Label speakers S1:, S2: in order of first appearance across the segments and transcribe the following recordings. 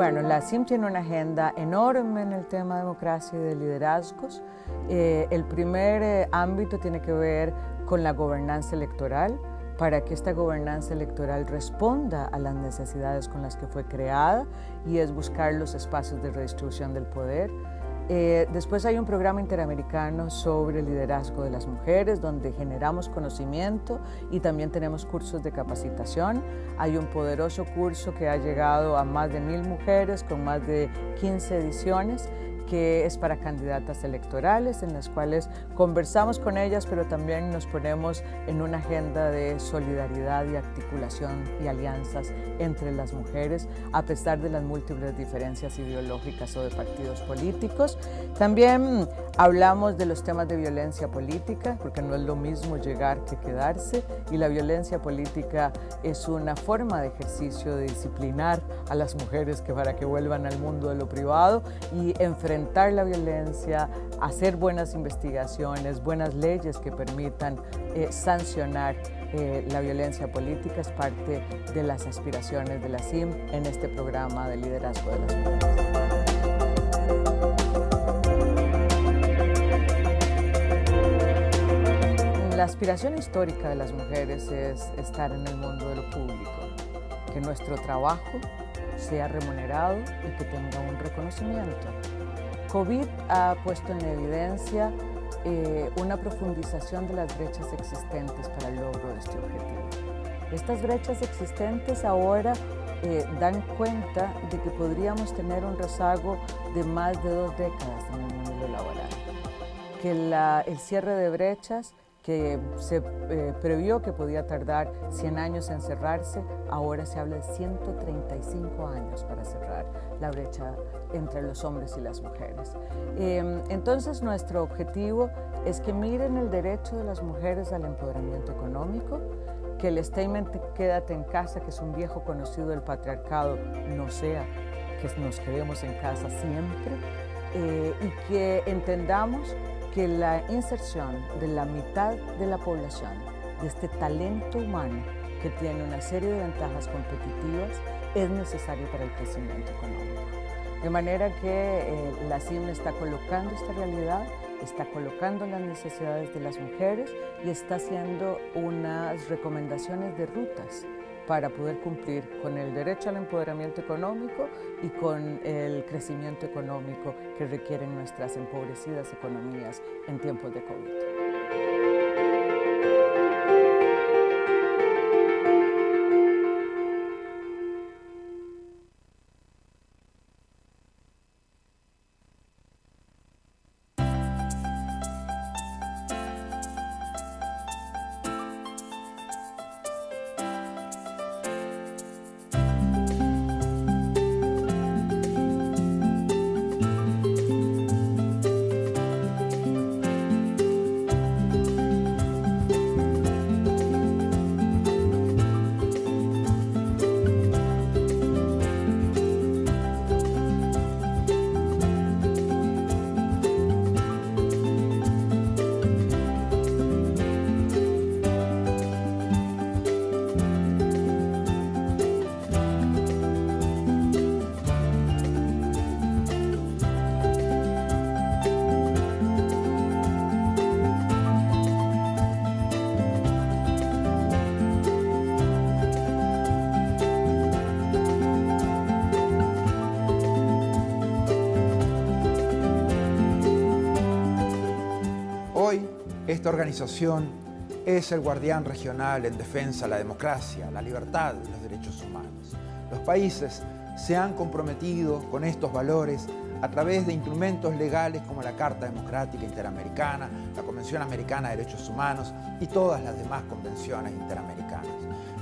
S1: Bueno, la CIM tiene una agenda enorme en el tema de democracia y de liderazgos. El primer ámbito tiene que ver con la gobernanza electoral, para que esta gobernanza electoral responda a las necesidades con las que fue creada, y es buscar los espacios de redistribución del poder. Después hay un programa interamericano sobre el liderazgo de las mujeres, donde generamos conocimiento y también tenemos cursos de capacitación. Hay un poderoso curso que ha llegado a más de 1000 mujeres con más de 15 ediciones, que es para candidatas electorales, en las cuales conversamos con ellas, pero también nos ponemos en una agenda de solidaridad y articulación y alianzas entre las mujeres, a pesar de las múltiples diferencias ideológicas o de partidos políticos. También hablamos de los temas de violencia política, porque no es lo mismo llegar que quedarse, y la violencia política es una forma de ejercicio de disciplinar a las mujeres para que vuelvan al mundo de lo privado y enfrentar la violencia, hacer buenas investigaciones, buenas leyes que permitan sancionar la violencia política. Es parte de las aspiraciones de la CIM en este programa de liderazgo de las mujeres. La aspiración histórica de las mujeres es estar en el mundo de lo público, que nuestro trabajo sea remunerado y que tenga un reconocimiento. COVID ha puesto en evidencia una profundización de las brechas existentes para el logro de este objetivo. Estas brechas existentes ahora dan cuenta de que podríamos tener un rezago de más de 2 décadas en el mundo laboral, que el cierre de brechas que se previó que podía tardar 100 años en cerrarse, ahora se habla de 135 años para cerrar la brecha entre los hombres y las mujeres. Entonces, nuestro objetivo es que miren el derecho de las mujeres al empoderamiento económico, que el statement "quédate en casa", que es un viejo conocido del patriarcado, no sea que nos quedemos en casa siempre, y que entendamos que la inserción de la mitad de la población, de este talento humano que tiene una serie de ventajas competitivas, es necesario para el crecimiento económico. De manera que la CIM está colocando esta realidad, está colocando las necesidades de las mujeres y está haciendo unas recomendaciones de rutas para poder cumplir con el derecho al empoderamiento económico y con el crecimiento económico que requieren nuestras empobrecidas economías en tiempos de COVID.
S2: Esta organización es el guardián regional en defensa de la democracia, la libertad y los derechos humanos. Los países se han comprometido con estos valores a través de instrumentos legales como la Carta Democrática Interamericana, la Convención Americana de Derechos Humanos y todas las demás convenciones interamericanas.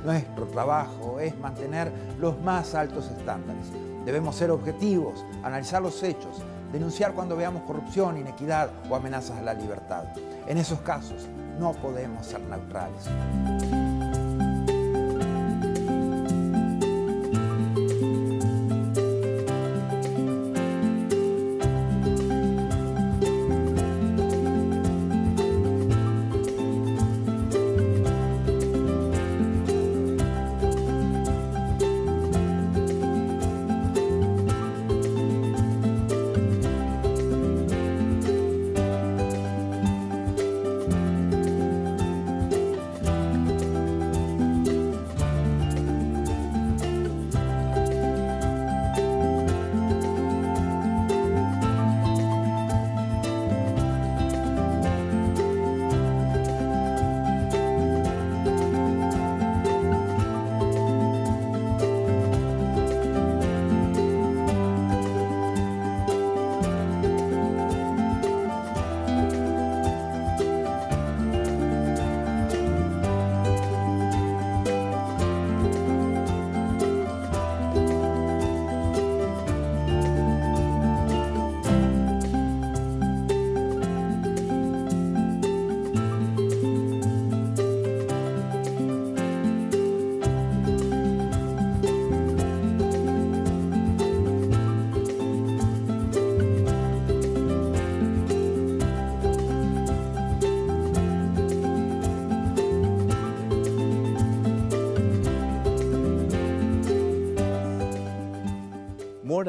S2: Nuestro trabajo es mantener los más altos estándares. Debemos ser objetivos, analizar los hechos, denunciar cuando veamos corrupción, inequidad o amenazas a la libertad. En esos casos no podemos ser neutrales.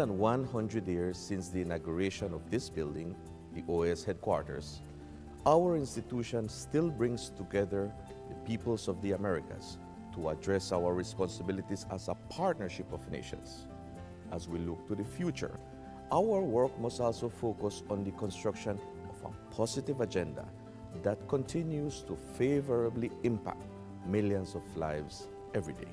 S3: than 100 years since the inauguration of this building, the OAS headquarters, our institution still brings together the peoples of the Americas to address our responsibilities as a partnership of nations. As we look to the future, our work must also focus on the construction of a positive agenda that continues to favorably impact millions of lives every day.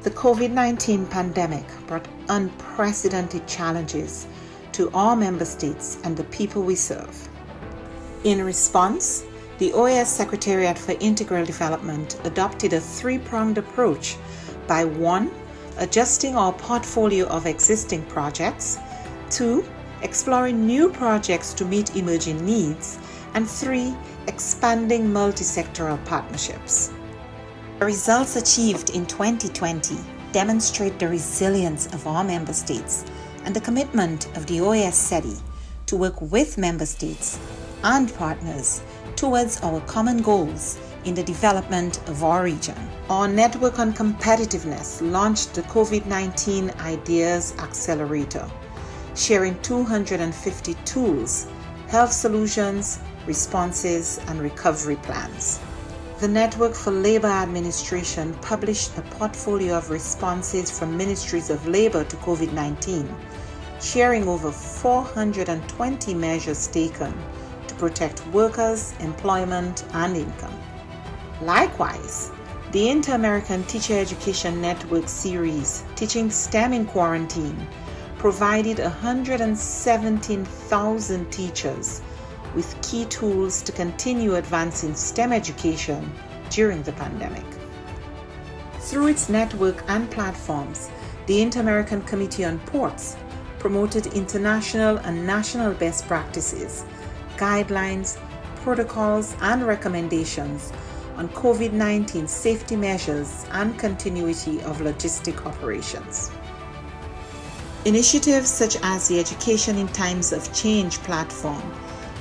S4: The COVID-19 pandemic brought unprecedented challenges to our member states and the people we serve. In response, the OAS Secretariat for Integral Development adopted a three-pronged approach by 1. Adjusting our portfolio of existing projects, 2. Exploring new projects to meet emerging needs, and 3. Expanding multi-sectoral partnerships. The results achieved in 2020 demonstrate the resilience of our member states and the commitment of the OAS SETI to work with member states and partners towards our common goals in the development of our region. Our Network on Competitiveness launched the COVID-19 Ideas Accelerator, sharing 250 tools, health solutions, responses, and recovery plans. The Network for Labor Administration published a portfolio of responses from ministries of labor to COVID-19, sharing over 420 measures taken to protect workers, employment, and income. Likewise, the Inter-American Teacher Education Network series, Teaching STEM in Quarantine, provided 117,000 teachers with key tools to continue advancing STEM education during the pandemic. Through its network and platforms, the Inter-American Committee on Ports promoted international and national best practices, guidelines, protocols, and recommendations on COVID-19 safety measures and continuity of logistic operations. Initiatives such as the Education in Times of Change platform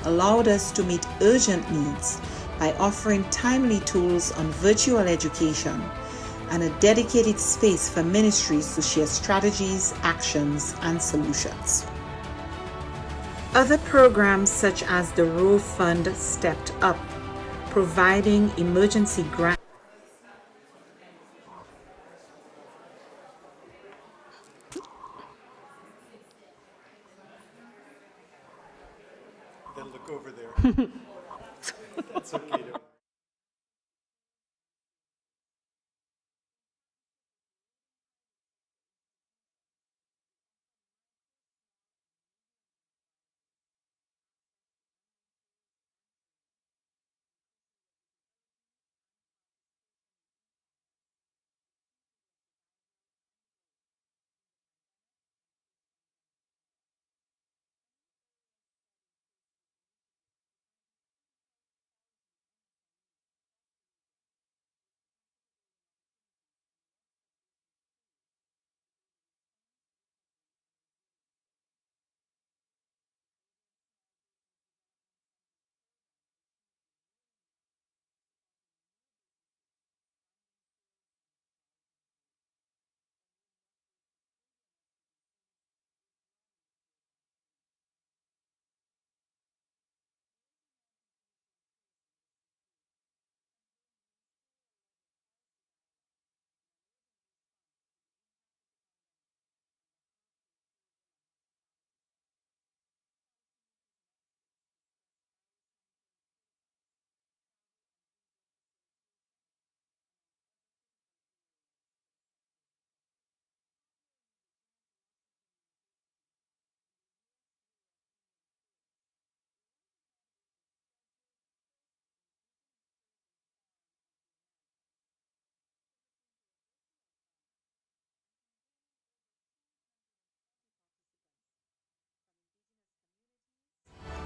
S4: allowed us to meet urgent needs by offering timely tools on virtual education and a dedicated space for ministries to share strategies, actions, and solutions. Other programs such as the Row Fund stepped up, providing emergency grants.
S5: Then look over there. That's okay.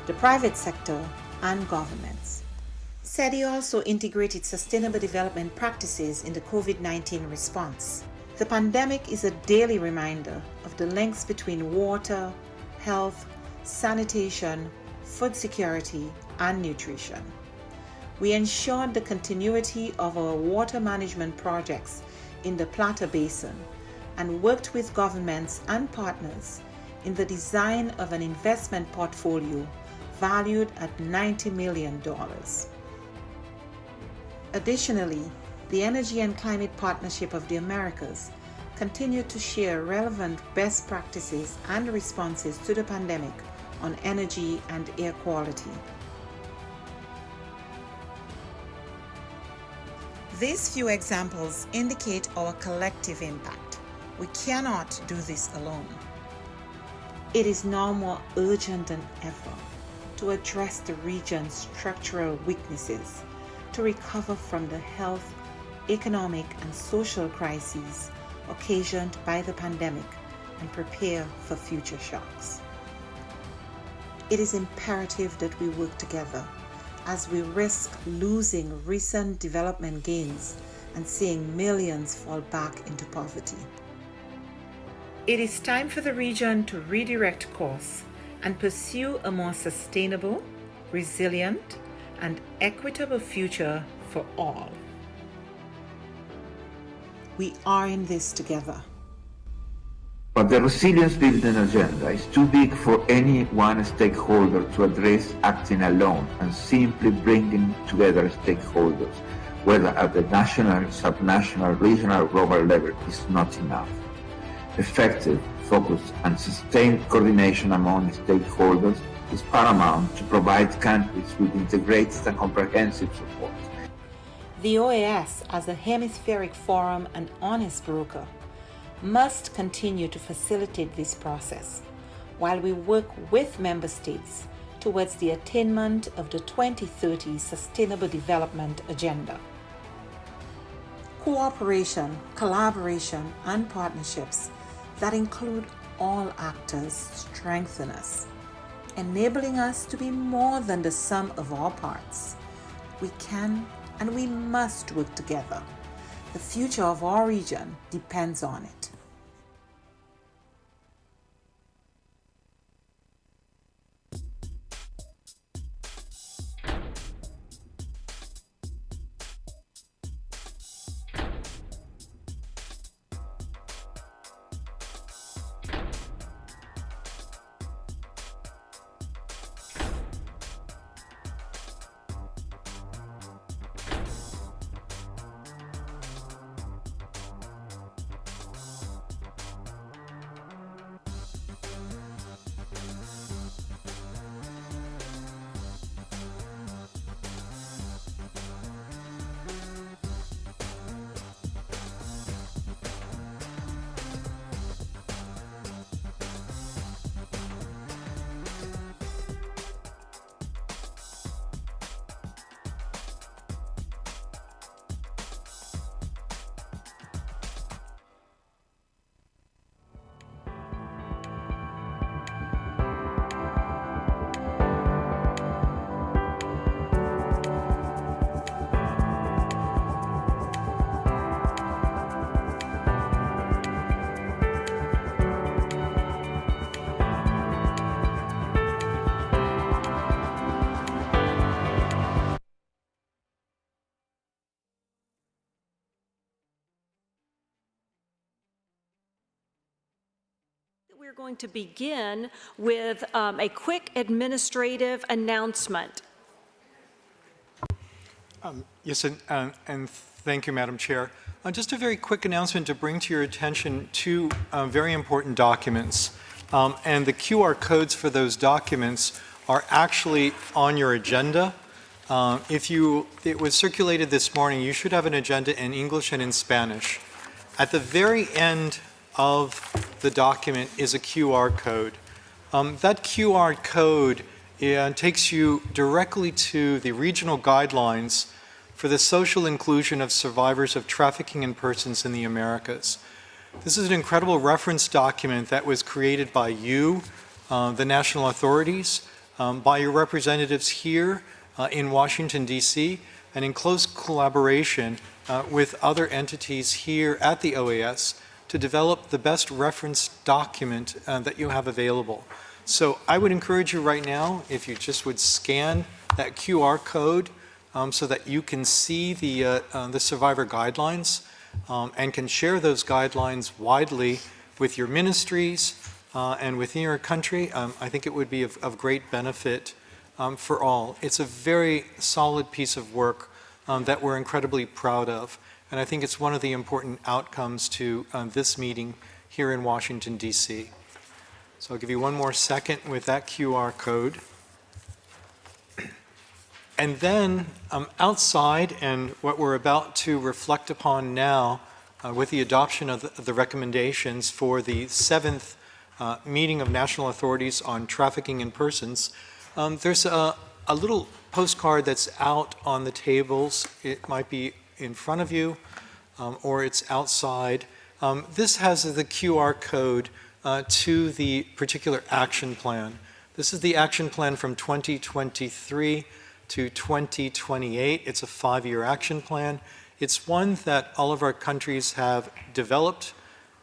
S4: the private sector, and governments. SETI also integrated sustainable development practices in the COVID-19 response. The pandemic is a daily reminder of the links between water, health, sanitation, food security, and nutrition. We ensured the continuity of our water management projects in the Plata Basin and worked with governments and partners in the design of an investment portfolio valued at $90 million. Additionally, the Energy and Climate Partnership of the Americas continued to share relevant best practices and responses to the pandemic on energy and air quality. These few examples indicate our collective impact. We cannot do this alone. It is now more urgent than ever to address the region's structural weaknesses, to recover from the health, economic, and social crises occasioned by the pandemic and prepare for future shocks. It is imperative that we work together as we risk losing recent development gains and seeing millions fall back into poverty. It is time for the region to redirect course and pursue a more sustainable, resilient, and equitable future for all. We are in this together.
S6: But the resilience building agenda is too big for any one stakeholder to address acting alone, and simply bringing together stakeholders, whether at the national, subnational, regional, or global level, is not enough. Effective, focused, and sustained coordination among stakeholders is paramount to provide countries with integrated and comprehensive support.
S4: The OAS, as a hemispheric forum and honest broker, must continue to facilitate this process while we work with member states towards the attainment of the 2030 Sustainable Development Agenda. Cooperation, collaboration, and partnerships that include all actors strengthen us, enabling us to be more than the sum of our parts. We can and we must work together. The future of our region depends on it.
S7: We're going to begin with a quick administrative announcement.
S5: Yes, and thank you, Madam Chair. Just a very quick announcement to bring to your attention two very important documents. And the QR codes for those documents are actually on your agenda. It was circulated this morning. You should have an agenda in English and in Spanish. At the very end of the document is a QR code. That QR code takes you directly to the regional guidelines for the social inclusion of survivors of trafficking in persons in the Americas. This is an incredible reference document that was created by you, the national authorities, by your representatives here in Washington, D.C., and in close collaboration with other entities here at the OAS to develop the best reference document that you have available. So I would encourage you right now, if you just would scan that QR code so that you can see the survivor guidelines and can share those guidelines widely with your ministries and within your country. I think it would be of great benefit for all. It's a very solid piece of work that we're incredibly proud of. And I think it's one of the important outcomes to this meeting here in Washington, D.C. So I'll give you one more second with that QR code. And then outside, and what we're about to reflect upon now with the adoption of the recommendations for the 7th meeting of national authorities on trafficking in persons, there's a little postcard that's out on the tables. It might be in front of you or it's outside. This has the QR code to the particular action plan. This is the action plan from 2023 to 2028. It's a 5-year action plan. It's one that all of our countries have developed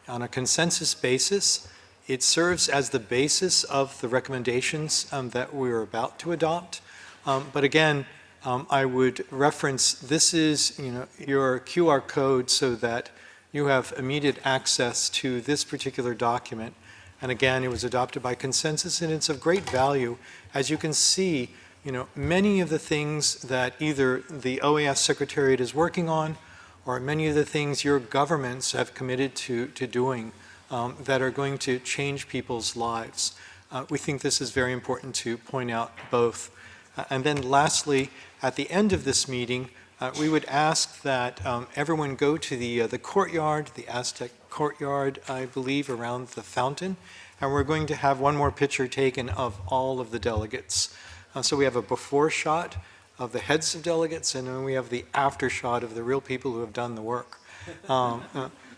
S5: on a consensus basis. It serves as the basis of the recommendations that we're about to adopt. But again, I would reference, this is your QR code so that you have immediate access to this particular document. And again, it was adopted by consensus, and it's of great value. As you can see, many of the things that either the OAS Secretariat is working on, or many of the things your governments have committed to doing that are going to change people's lives. We think this is very important to point out both. And then lastly, at the end of this meeting, we would ask that everyone go to the courtyard, the Aztec courtyard, I believe, around the fountain. And we're going to have one more picture taken of all of the delegates. So we have a before shot of the heads of delegates, and then we have the after shot of the real people who have done the work.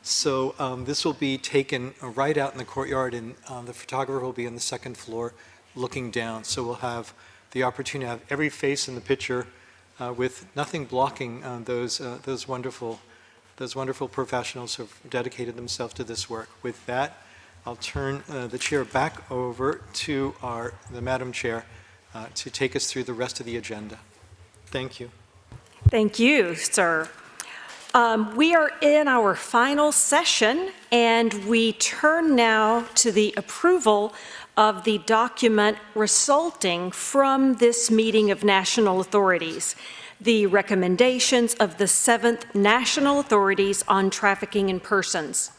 S5: So this will be taken right out in the courtyard, and the photographer will be on the second floor looking down. So we'll have the opportunity to have every face in the picture with nothing blocking those wonderful professionals who have dedicated themselves to this work. With that, I'll turn the chair back over to the Madam Chair to take us through the rest of the agenda. Thank you.
S7: Thank you, sir. We are in our final session, and we turn now to the approval of the document resulting from this meeting of national authorities, the recommendations of the 7th National Authorities on Trafficking in Persons.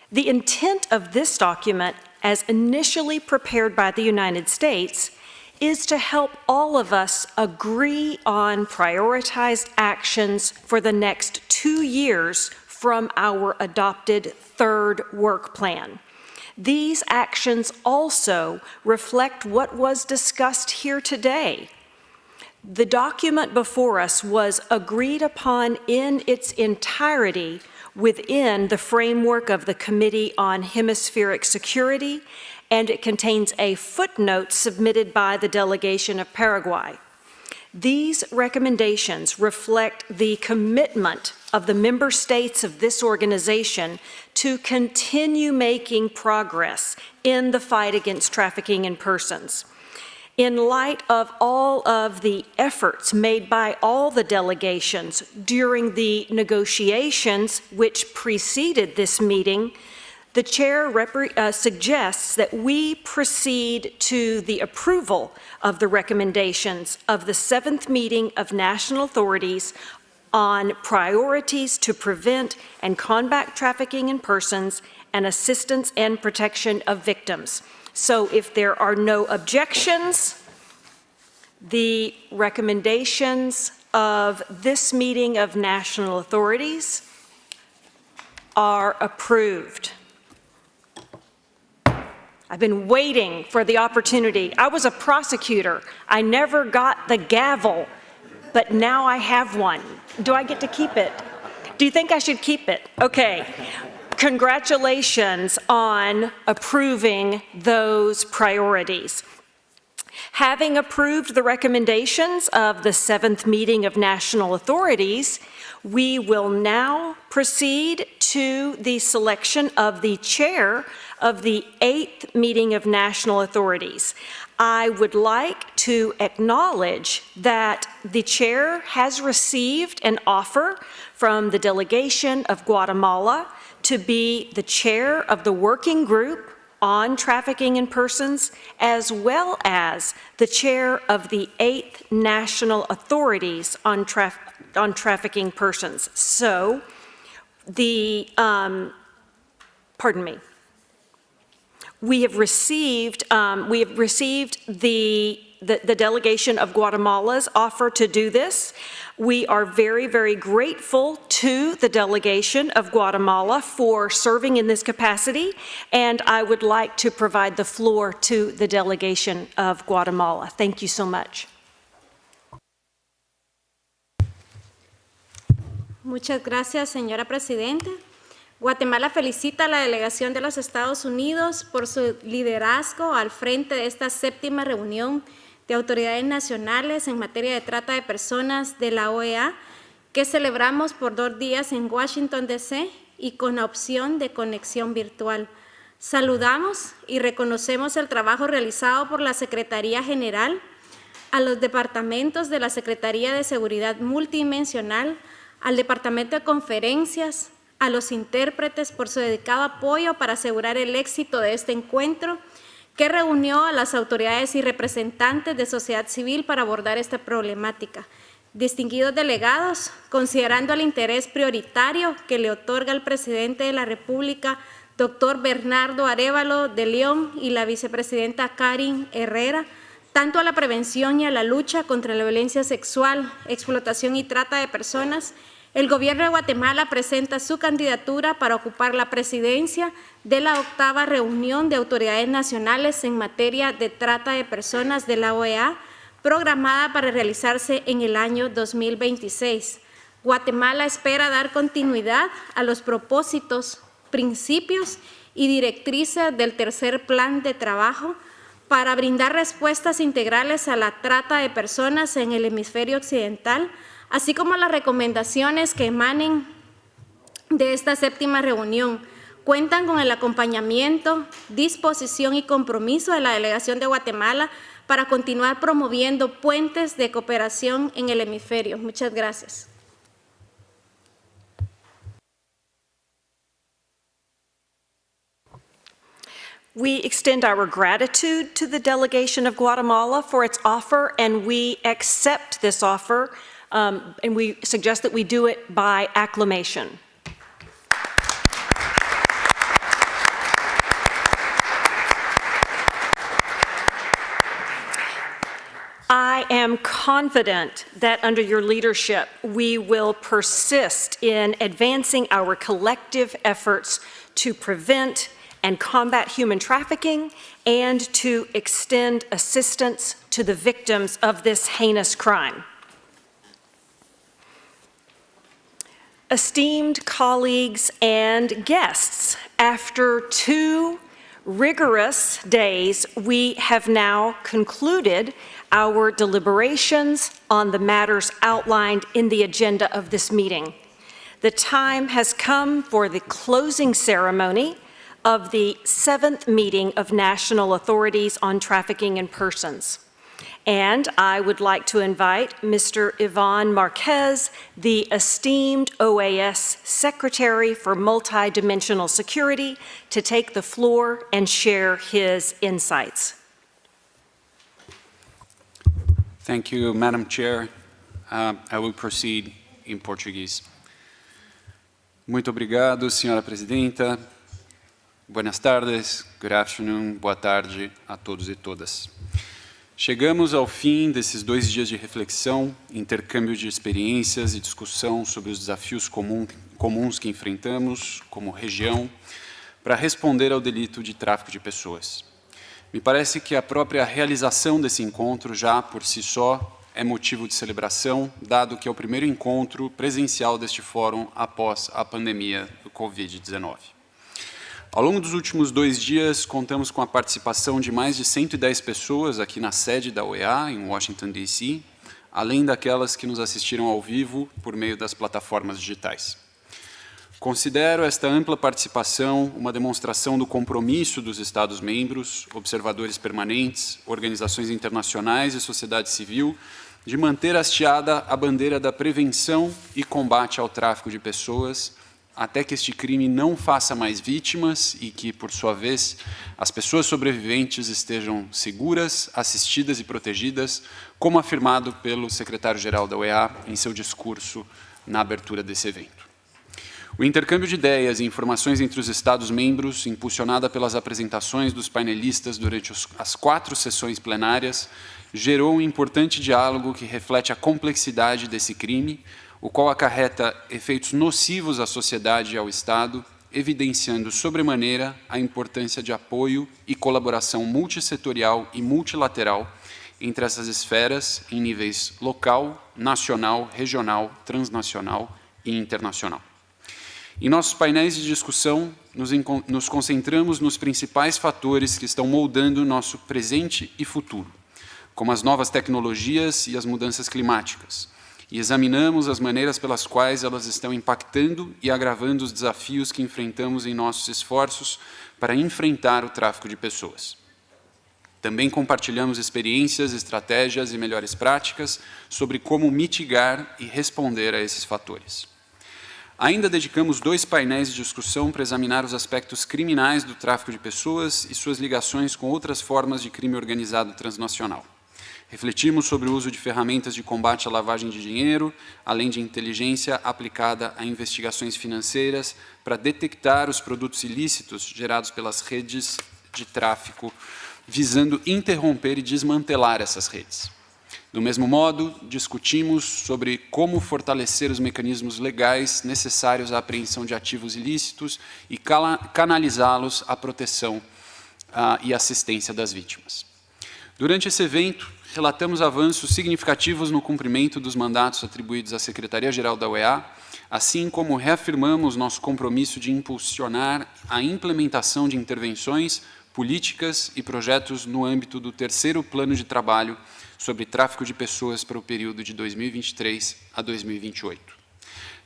S7: The intent of this document, as initially prepared by the United States, is to help all of us agree on prioritized actions for the next 2 years from our adopted 3rd work plan. These actions also reflect what was discussed here today. The document before us was agreed upon in its entirety within the framework of the Committee on Hemispheric Security, and it contains a footnote submitted by the delegation of Paraguay. These recommendations reflect the commitment of the member states of this organization to continue making progress in the fight against trafficking in persons. In light of all of the efforts made by all the delegations during the negotiations which preceded this meeting, the chair suggests that we proceed to the approval of the recommendations of the 7th meeting of national authorities on priorities to prevent and combat trafficking in persons and assistance and protection of victims. So if there are no objections, the recommendations of this meeting of national authorities are approved. I've been waiting for the opportunity. I was a prosecutor. I never got the gavel, but now I have one. Do I get to keep it? Do you think I should keep it? Okay. Congratulations on approving those priorities. Having approved the recommendations of the 7th meeting of national authorities, we will now proceed to the selection of the chair of the 8th meeting of national authorities. I would like to acknowledge that the chair has received an offer from the delegation of Guatemala to be the chair of the working group on trafficking in persons, as well as the chair of the 8th national authorities on trafficking persons. So the, we have received the delegation of Guatemala's offer to do this. We are very, very grateful to the delegation of Guatemala for serving in this capacity, and I would like to provide the floor to the delegation of Guatemala. Thank you so much.
S8: Muchas gracias, señora Presidenta. Guatemala felicita a la delegación de los Estados Unidos por su liderazgo al frente de esta 7ª reunión de autoridades nacionales en materia de trata de personas de la OEA, que celebramos por 2 días en Washington, D.C. y con la opción de conexión virtual. Saludamos y reconocemos el trabajo realizado por la Secretaría General, a los departamentos de la Secretaría de Seguridad Multidimensional, al Departamento de Conferencias, a los intérpretes por su dedicado apoyo para asegurar el éxito de este encuentro, que reunió a las autoridades y representantes de sociedad civil para abordar esta problemática. Distinguidos delegados, considerando el interés prioritario que le otorga el presidente de la República, doctor Bernardo Arévalo de León, y la vicepresidenta Karin Herrera, tanto a la prevención y a la lucha contra la violencia sexual, explotación y trata de personas, el Gobierno de Guatemala presenta su candidatura para ocupar la presidencia de la 8ª reunión de autoridades nacionales en materia de trata de personas de la OEA, programada para realizarse en el año 2026. Guatemala espera dar continuidad a los propósitos, principios y directrices del tercer plan de trabajo para brindar respuestas integrales a la trata de personas en el hemisferio occidental, así como las recomendaciones que emanen de esta 7ª reunión. Cuentan con el acompañamiento, disposición y compromiso de la delegación de Guatemala para continuar promoviendo puentes de cooperación en el hemisferio. Muchas gracias.
S7: We extend our gratitude to the delegation of Guatemala for its offer, and we accept this offer, and we suggest that we do it by acclamation. I am confident that under your leadership, we will persist in advancing our collective efforts to prevent and combat human trafficking and to extend assistance to the victims of this heinous crime. Esteemed colleagues and guests, after 2 rigorous days, we have now concluded our deliberations on the matters outlined in the agenda of this meeting. The time has come for the closing ceremony of the 7th meeting of national authorities on trafficking in persons. And I would like to invite Mr. Ivan Marquez, the esteemed OAS Secretary for Multidimensional Security, to take the floor and share his insights.
S9: Thank you, Madam Chair. I will proceed in Portuguese. Muito obrigado, Senhora Presidenta. Buenas tardes, good afternoon, boa tarde a todos e todas. Chegamos ao fim desses 2 dias de reflexão, intercâmbio de experiências e discussão sobre os desafios comuns que enfrentamos como região para responder ao delito de tráfico de pessoas. Me parece que a própria realização desse encontro já, por si só, é motivo de celebração, dado que é o primeiro encontro presencial deste fórum após a pandemia do Covid-19. Ao longo dos últimos 2 dias, contamos com a participação de mais de 110 pessoas aqui na sede da OEA, em Washington, D.C., além daquelas que nos assistiram ao vivo por meio das plataformas digitais. Considero esta ampla participação uma demonstração do compromisso dos Estados-membros, observadores permanentes, organizações internacionais e sociedade civil, de manter hasteada a bandeira da prevenção e combate ao tráfico de pessoas, até que este crime não faça mais vítimas e que, por sua vez, as pessoas sobreviventes estejam seguras, assistidas e protegidas, como afirmado pelo secretário-geral da OEA em seu discurso na abertura desse evento. O intercâmbio de ideias e informações entre os Estados-membros, impulsionada pelas apresentações dos painelistas durante as 4 sessões plenárias, gerou um importante diálogo que reflete a complexidade desse crime, o qual acarreta efeitos nocivos à sociedade e ao Estado, evidenciando sobremaneira a importância de apoio e colaboração multissetorial e multilateral entre essas esferas em níveis local, nacional, regional, transnacional e internacional. Em nossos painéis de discussão, nos concentramos nos principais fatores que estão moldando nosso presente e futuro, como as novas tecnologias e as mudanças climáticas, e examinamos as maneiras pelas quais elas estão impactando e agravando os desafios que enfrentamos em nossos esforços para enfrentar o tráfico de pessoas. Também compartilhamos experiências, estratégias e melhores práticas sobre como mitigar e responder a esses fatores. Ainda dedicamos 2 painéis de discussão para examinar os aspectos criminais do tráfico de pessoas e suas ligações com outras formas de crime organizado transnacional. Refletimos sobre o uso de ferramentas de combate à lavagem de dinheiro, além de inteligência aplicada a investigações financeiras para detectar os produtos ilícitos gerados pelas redes de tráfico, visando interromper e desmantelar essas redes. Do mesmo modo, discutimos sobre como fortalecer os mecanismos legais necessários à apreensão de ativos ilícitos e canalizá-los à proteção e assistência das vítimas. Durante esse evento, relatamos avanços significativos no cumprimento dos mandatos atribuídos à Secretaria-Geral da OEA, assim como reafirmamos nosso compromisso de impulsionar a implementação de intervenções, políticas e projetos no âmbito do 3º Plano de Trabalho sobre tráfico de pessoas para o período de 2023 a 2028.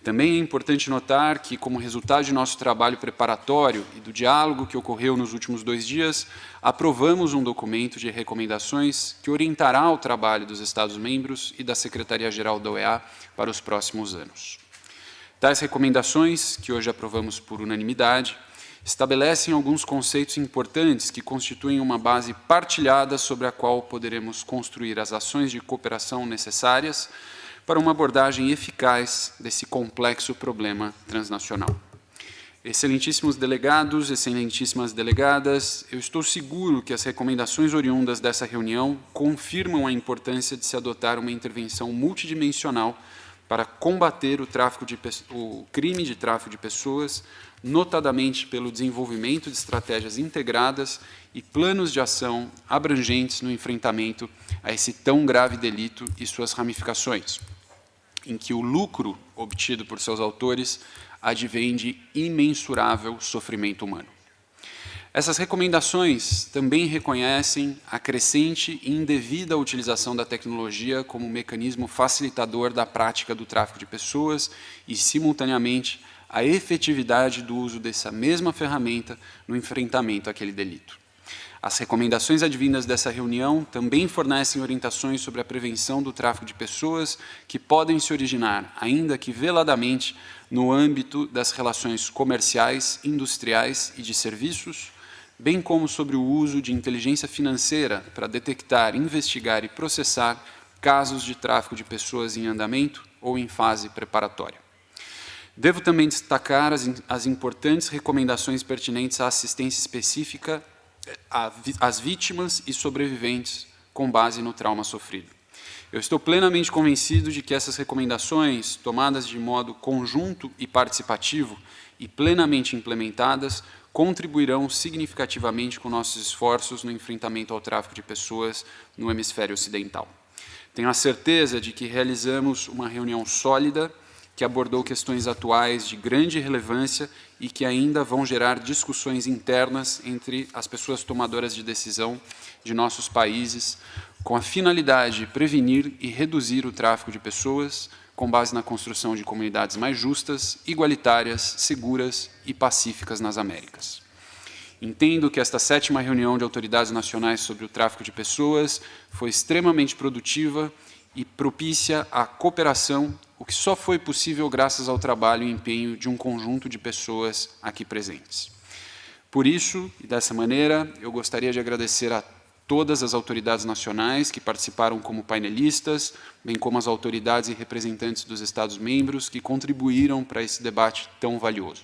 S9: Também é importante notar que, como resultado de nosso trabalho preparatório e do diálogo que ocorreu nos últimos 2 dias, aprovamos um documento de recomendações que orientará o trabalho dos Estados-membros e da Secretaria-Geral da OEA para os próximos anos. Tais recomendações, que hoje aprovamos por unanimidade, estabelecem alguns conceitos importantes que constituem uma base partilhada sobre a qual poderemos construir as ações de cooperação necessárias para uma abordagem eficaz desse complexo problema transnacional. Excelentíssimos delegados, excelentíssimas delegadas, eu estou seguro que as recomendações oriundas dessa reunião confirmam a importância de se adotar uma intervenção multidimensional para combater o crime de tráfico de pessoas, notadamente pelo desenvolvimento de estratégias integradas e planos de ação abrangentes no enfrentamento a esse tão grave delito e suas ramificações, em que o lucro obtido por seus autores advém de imensurável sofrimento humano. Essas recomendações também reconhecem a crescente e indevida utilização da tecnologia como mecanismo facilitador da prática do tráfico de pessoas e, simultaneamente, a efetividade do uso dessa mesma ferramenta no enfrentamento àquele delito. As recomendações advindas dessa reunião também fornecem orientações sobre a prevenção do tráfico de pessoas que podem se originar, ainda que veladamente, no âmbito das relações comerciais, industriais e de serviços, bem como sobre o uso de inteligência financeira para detectar, investigar e processar casos de tráfico de pessoas em andamento ou em fase preparatória. Devo também destacar as importantes recomendações pertinentes à assistência específica às vítimas e sobreviventes com base no trauma sofrido. Eu estou plenamente convencido de que essas recomendações, tomadas de modo conjunto e participativo e plenamente implementadas, contribuirão significativamente com nossos esforços no enfrentamento ao tráfico de pessoas no hemisfério ocidental. Tenho a certeza de que realizamos uma reunião sólida, que abordou questões atuais de grande relevância e que ainda vão gerar discussões internas entre as pessoas tomadoras de decisão de nossos países, com a finalidade de prevenir e reduzir o tráfico de pessoas, com base na construção de comunidades mais justas, igualitárias, seguras e pacíficas nas Américas. Entendo que esta 7ª reunião de autoridades nacionais sobre o tráfico de pessoas foi extremamente produtiva e propícia à cooperação, o que só foi possível graças ao trabalho e empenho de um conjunto de pessoas aqui presentes. Por isso, e dessa maneira, eu gostaria de agradecer a todas as autoridades nacionais que participaram como painelistas, bem como as autoridades e representantes dos Estados-membros que contribuíram para esse debate tão valioso.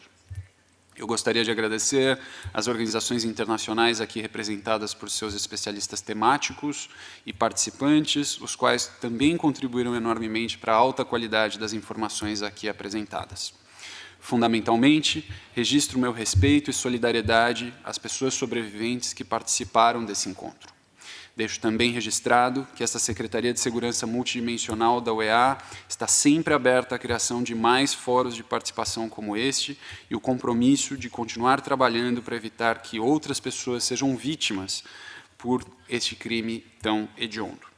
S9: Eu gostaria de agradecer às organizações internacionais aqui representadas por seus especialistas temáticos e participantes, os quais também contribuíram enormemente para a alta qualidade das informações aqui apresentadas. Fundamentalmente, registro meu respeito e solidariedade às pessoas sobreviventes que participaram desse encontro. Deixo também registrado que esta Secretaria de Segurança Multidimensional da UEA está sempre aberta à criação de mais fóruns de participação como este e o compromisso de continuar trabalhando para evitar que outras pessoas sejam vítimas por este crime tão hediondo.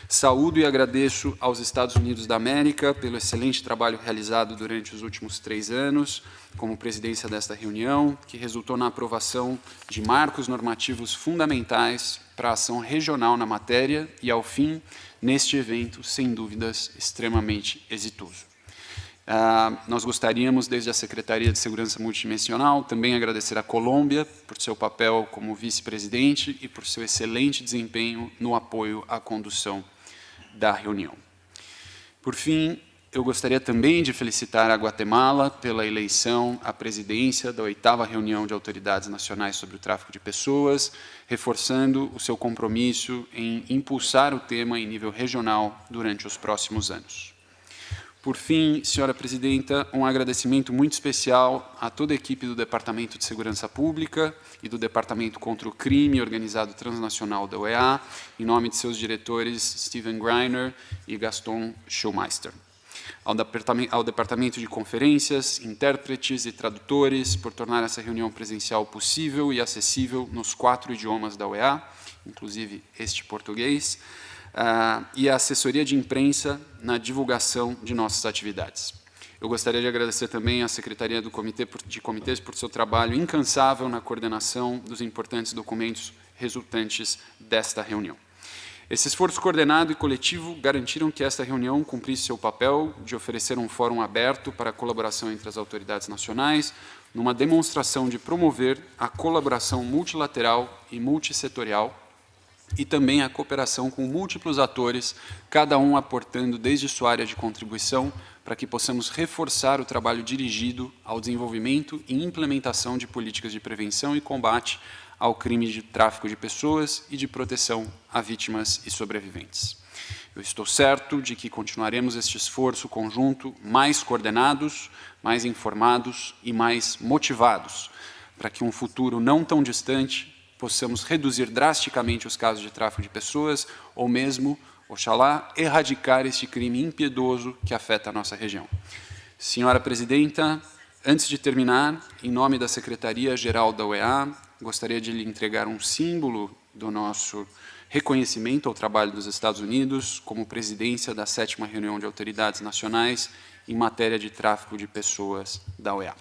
S9: Saúdo e agradeço aos Estados Unidos da América pelo excelente trabalho realizado durante os últimos 3 anos, como presidência desta reunião, que resultou na aprovação de marcos normativos fundamentais para a ação regional na matéria e, ao fim, neste evento, sem dúvidas, extremamente exitoso. Nós gostaríamos, desde a Secretaria de Segurança Multidimensional, também agradecer à Colômbia por seu papel como vice-presidente e por seu excelente desempenho no apoio à condução da reunião. Por fim, eu gostaria também de felicitar a Guatemala pela eleição à presidência da 8ª reunião de autoridades nacionais sobre o tráfico de pessoas, reforçando o seu compromisso em impulsar o tema em nível regional durante os próximos anos. Por fim, senhora presidenta, um agradecimento muito especial a toda a equipe do Departamento de Segurança Pública e do Departamento contra o Crime Organizado Transnacional da UEA, em nome de seus diretores Steven Greiner e Gaston Schulmeister. Ao Departamento de Conferências, intérpretes e tradutores, por tornar essa reunião presencial possível e acessível nos 4 idiomas da UEA, inclusive este português, e a assessoria de imprensa na divulgação de nossas atividades. Eu gostaria de agradecer também à Secretaria de Comitês por seu trabalho incansável na coordenação dos importantes documentos resultantes desta reunião. Esse esforço coordenado e coletivo garantiram que esta reunião cumprisse seu papel de oferecer um fórum aberto para a colaboração entre as autoridades nacionais, numa demonstração de promover a colaboração multilateral e multissetorial e também a cooperação com múltiplos atores, cada um aportando desde sua área de contribuição para que possamos reforçar o trabalho dirigido ao desenvolvimento e implementação de políticas de prevenção e combate ao crime de tráfico de pessoas e de proteção a vítimas e sobreviventes. Eu estou certo de que continuaremos este esforço conjunto mais coordenados, mais informados e mais motivados, para que um futuro não tão distante possamos reduzir drasticamente os casos de tráfico de pessoas ou mesmo, oxalá, erradicar este crime impiedoso que afeta a nossa região. Senhora Presidenta, antes de terminar, em nome da Secretaria-Geral da UEA, gostaria de lhe entregar um símbolo do nosso reconhecimento ao trabalho dos Estados Unidos como presidência da 7ª reunião de autoridades nacionais em matéria de tráfico de pessoas da UEA.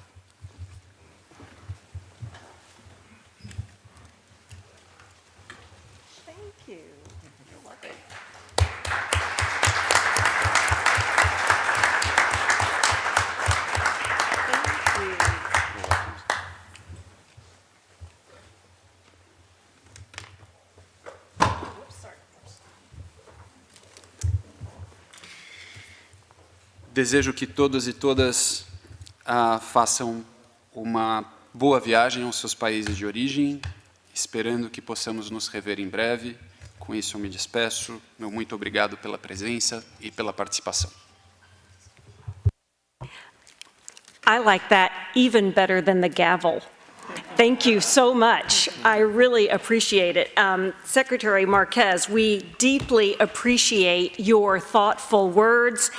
S9: Desejo que todos e todas façam uma boa viagem aos seus países de origem, esperando que possamos nos rever em breve. Com isso eu me despeço. Meu muito obrigado pela presença e pela participação.
S7: I like that even better than the gavel. Thank you so much. I really appreciate it. Secretary Marquez, we deeply appreciate your thoughtful words,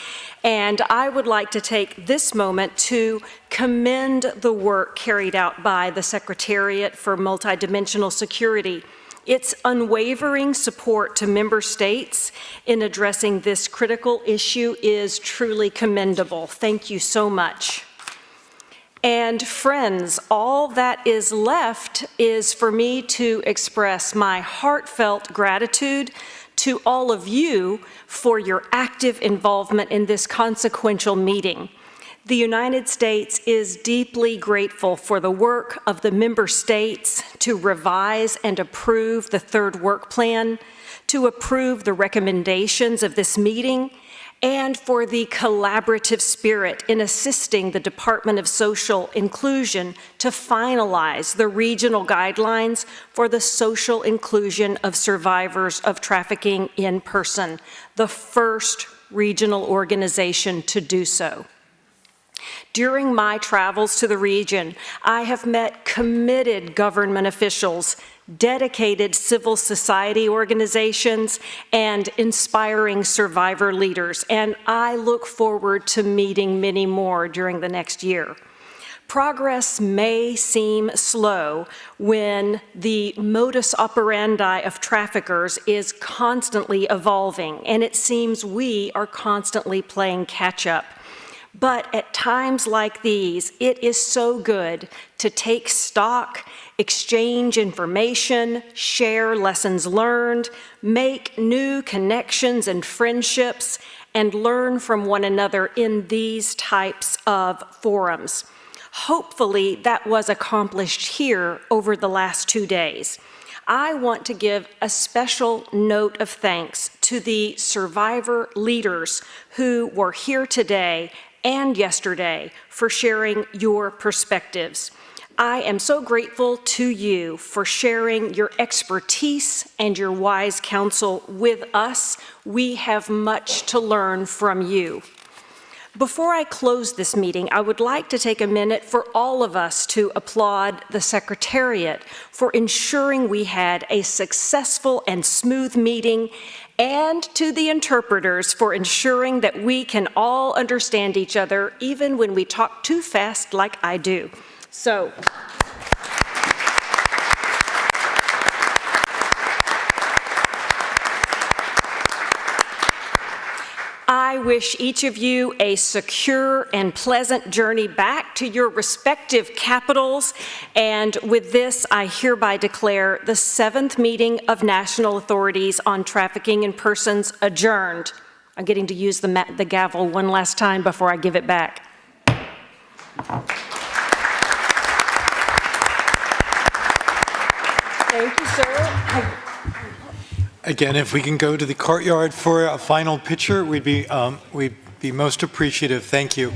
S7: and I would like to take this moment to commend the work carried out by the Secretariat for Multidimensional Security. Its unwavering support to member states in addressing this critical issue is truly commendable. Thank you so much. And friends, all that is left is for me to express my heartfelt gratitude to all of you for your active involvement in this consequential meeting. The United States is deeply grateful for the work of the member states to revise and approve the third work plan, to approve the recommendations of this meeting, and for the collaborative spirit in assisting the Department of Social Inclusion to finalize the regional guidelines for the social inclusion of survivors of trafficking in person, the first regional organization to do so. During my travels to the region, I have met committed government officials, dedicated civil society organizations, and inspiring survivor leaders, and I look forward to meeting many more during the next year. Progress may seem slow when the modus operandi of traffickers is constantly evolving, and it seems we are constantly playing catch up. But at times like these, it is so good to take stock, exchange information, share lessons learned, make new connections and friendships, and learn from one another in these types of forums. Hopefully, that was accomplished here over the last 2 days. I want to give a special note of thanks to the survivor leaders who were here today and yesterday for sharing your perspectives. I am so grateful to you for sharing your expertise and your wise counsel with us. We have much to learn from you. Before I close this meeting, I would like to take a minute for all of us to applaud the Secretariat for ensuring we had a successful and smooth meeting, and to the interpreters for ensuring that we can all understand each other even when we talk too fast like I do. So, I wish each of you a secure and pleasant journey back to your respective capitals. And with this, I hereby declare the 7th meeting of National Authorities on Trafficking in Persons adjourned. I'm getting to use the gavel one last time before I give it back. Thank you, sir.
S5: Again, if we can go to the courtyard for a final picture, we'd be most appreciative. Thank you.